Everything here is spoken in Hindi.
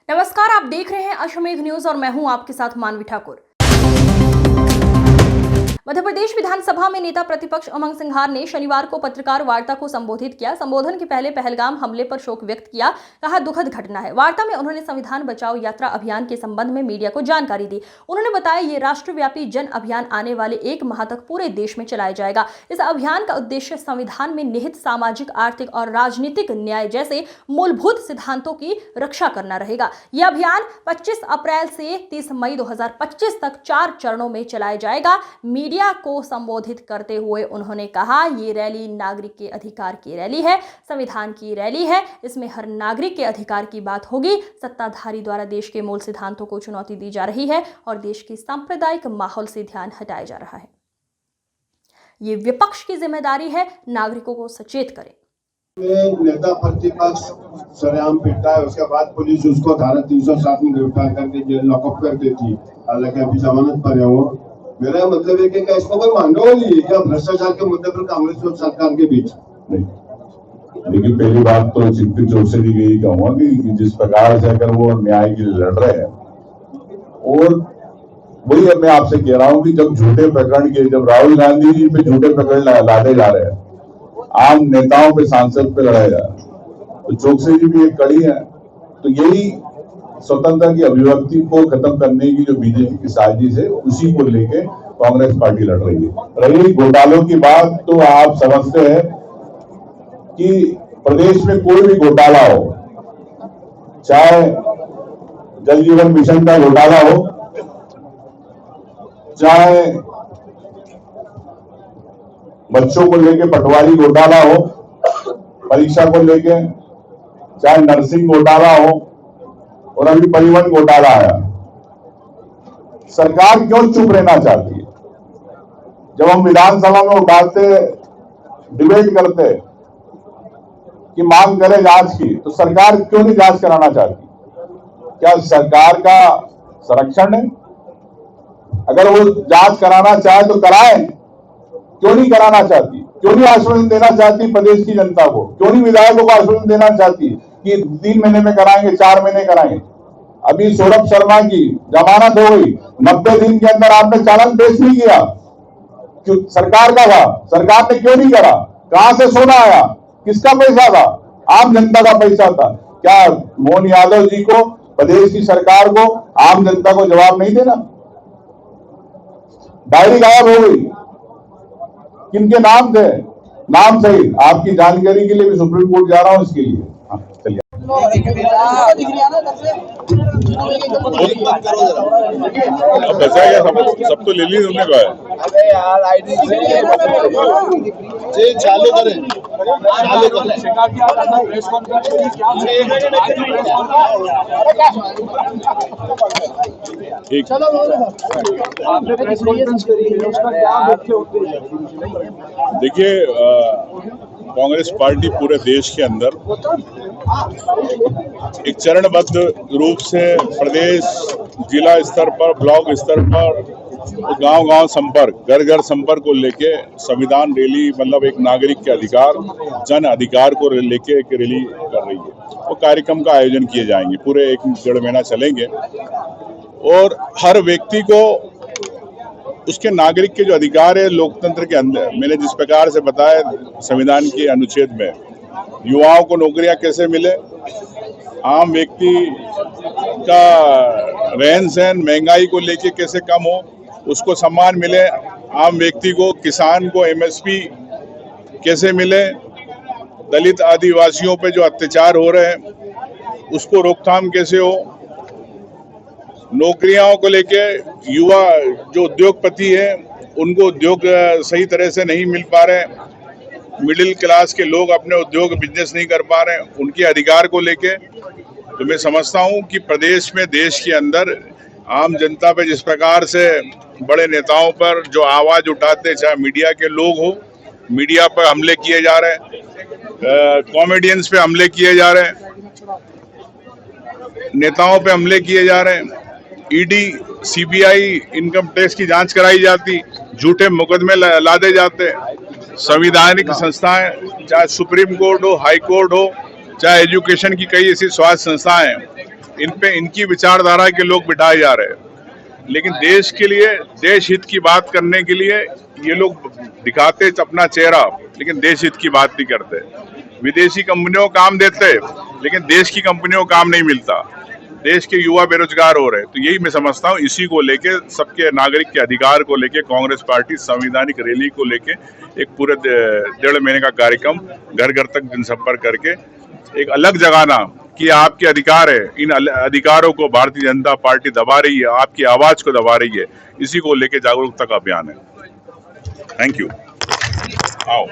नमस्कार, आप देख रहे हैं अश्वमेध न्यूज और मैं हूं आपके साथ मानवी ठाकुर। मध्य प्रदेश विधानसभा में नेता प्रतिपक्ष उमंग सिंघार ने शनिवार को पत्रकार वार्ता को संबोधित किया। संबोधन के पहले पहलगाम हमले पर शोक व्यक्त किया, कहा दुखद घटना है। वार्ता में उन्होंने संविधान बचाओ यात्रा अभियान के संबंध में मीडिया को जानकारी दी। उन्होंने बताया ये राष्ट्रव्यापी जन अभियान आने वाले 1 माह तक पूरे देश में चलाया जाएगा। इस अभियान का उद्देश्य संविधान में निहित सामाजिक, आर्थिक और राजनीतिक न्याय जैसे मूलभूत सिद्धांतों की रक्षा करना रहेगा। यह अभियान 25 अप्रैल से 30 मई 2025 तक 4 चरणों में चलाया जाएगा। मीडिया को संबोधित करते हुए उन्होंने कहा, ये रैली नागरिक के अधिकार की रैली है, संविधान की रैली है। इसमें हर नागरिक के अधिकार की बात होगी। सत्ताधारी द्वारा देश के मूल सिद्धांतों को चुनौती दी जा रही है और देश की सांप्रदायिक माहौल से ध्यान हटाया जा रहा है। ये विपक्ष की जिम्मेदारी है, नागरिकों को सचेत करें। नेता प्रतिपक्ष सरेआम पिटता है, उसके बाद पुलिस उसको धारा 307 में गिरफ्तार करके जेल लॉकअप कर देती। हालांकि अभी जमानत पर है वो। मेरा मतलब है कि क्या इसको कोई मांडोल नहीं है क्या भ्रष्टाचार के मुद्दे पर कांग्रेस और सरकार के बीच? नहीं। लेकिन पहली बात तो चिंतित चौक से यही कहूंगा कि जिस प्रकार से अगर वो न्याय के लिए लड़ रहे हैं, और वही अब मैं आपसे कह रहा हूं कि जब झूठे प्रकरण के, जब राहुल गांधी जी पे झूठे प्रकरण लादे जा रहे हैं, आम नेताओं पे, सांसद पे लड़ाया जा रहा है, तो चौकसी जी भी एक कड़ी है। तो यही स्वतंत्रता की अभिव्यक्ति को खत्म करने की जो बीजेपी की साजिश है, उसी को लेके कांग्रेस पार्टी लड़ रही है। रही घोटालों की बात, तो आप समझते हैं कि प्रदेश में कोई भी घोटाला हो, चाहे जल जीवन मिशन का घोटाला हो, चाहे बच्चों को लेके पटवारी घोटाला हो, परीक्षा को लेके, चाहे नर्सिंग घोटाला हो, और अभी परिवहन घोटाला आया, सरकार क्यों चुप रहना चाहती है? जब हम विधानसभा में उठाते, डिबेट करते कि मांग करें जांच की, तो सरकार क्यों नहीं जांच कराना चाहती? क्या सरकार का संरक्षण है? अगर वो जांच कराना चाहे तो कराए, क्यों नहीं कराना चाहती? क्यों नहीं आश्वासन देना चाहती प्रदेश की जनता को? क्यों नहीं विधायकों को आश्वासन देना चाहती कि 3 महीने में कराएंगे, 4 महीने कराएंगे? अभी सौरभ शर्मा की जमानत हो गई, 90 दिन के अंदर आपने चालान पेश नहीं किया, क्यों? सरकार का था, सरकार ने क्यों नहीं करा? कहां से सोना आया? किसका पैसा था? आम जनता का पैसा था। क्या मोहन यादव जी को, प्रदेश की सरकार को, आम जनता को जवाब नहीं देना? डायरी गायब हो गई, किनके नाम थे? नाम सही, आपकी जानकारी के लिए भी सुप्रीम कोर्ट जा रहा हूं इसके लिए। चलिए, अब बचा क्या? सब तो ले ली तुमने कहा है। अबे यार आईडी चालू करें, चालू करें। ठीक, देखिए, कांग्रेस पार्टी पूरे देश के अंदर एक चरणबद्ध रूप से प्रदेश, जिला स्तर पर, ब्लॉक स्तर पर, गांव-गांव संपर्क, घर-घर संपर्क को लेके संविधान रैली, मतलब एक नागरिक के अधिकार, जन अधिकार को लेके एक रैली कर रही है। वो कार्यक्रम का आयोजन किए जाएंगे, पूरे 1 महीना चलेंगे, और हर व्यक्ति को उसके नागरिक के जो अधिकार है लोकतंत्र के अंदर, मैंने जिस प्रकार से बताया संविधान के अनुच्छेद में, युवाओं को नौकरियां कैसे मिले, आम व्यक्ति का रहन सहन, महंगाई को लेके कैसे कम हो, उसको सम्मान मिले, आम व्यक्ति को, किसान को एमएसपी कैसे मिले, दलित आदिवासियों पे जो अत्याचार हो रहे हैं उसको रोकथाम कैसे हो, नौकरियों को लेके युवा जो उद्योगपति है उनको उद्योग सही तरह से नहीं मिल पा रहे, मिडिल क्लास के लोग अपने उद्योग बिजनेस नहीं कर पा रहे, उनके अधिकार को लेके, तो मैं समझता हूं कि प्रदेश में, देश के अंदर आम जनता पे जिस प्रकार से बड़े नेताओं पर जो आवाज उठाते, चाहे मीडिया के लोग हो, मीडिया पर हमले किए जा रहे हैं, कॉमेडियंस पे हमले किए जा रहे हैं, नेताओं पे हमले किए जा रहे हैं, ईडी, सीबीआई, इनकम टैक्स की जांच कराई जाती, झूठे मुकदमे लादे जाते, संवैधानिक संस्थाएं, चाहे सुप्रीम कोर्ट हो, हाई कोर्ट हो, चाहे एजुकेशन की कई ऐसी स्वास्थ्य संस्थाएं हैं, इन पे इनकी विचारधारा के लोग बिठाए जा रहे हैं, लेकिन देश के लिए, देश हित की बात करने के लिए ये लोग दिखाते अपना चेहरा, लेकिन देश हित की बात नहीं करते। विदेशी कंपनियों को काम देते, लेकिन देश की कंपनियों को काम नहीं मिलता। देश के युवा बेरोजगार हो रहे हैं। तो यही मैं समझता हूँ, इसी को लेके, सबके नागरिक के अधिकार को लेके कांग्रेस पार्टी संवैधानिक रैली को लेके एक पूरे 1.5 महीने का कार्यक्रम घर घर तक जनसंपर्क करके एक अलग जगाना कि आपके अधिकार है, इन अधिकारों को भारतीय जनता पार्टी दबा रही है, आपकी आवाज को दबा रही है, इसी को लेके जागरूकता का अभियान है। Thank you. आओ।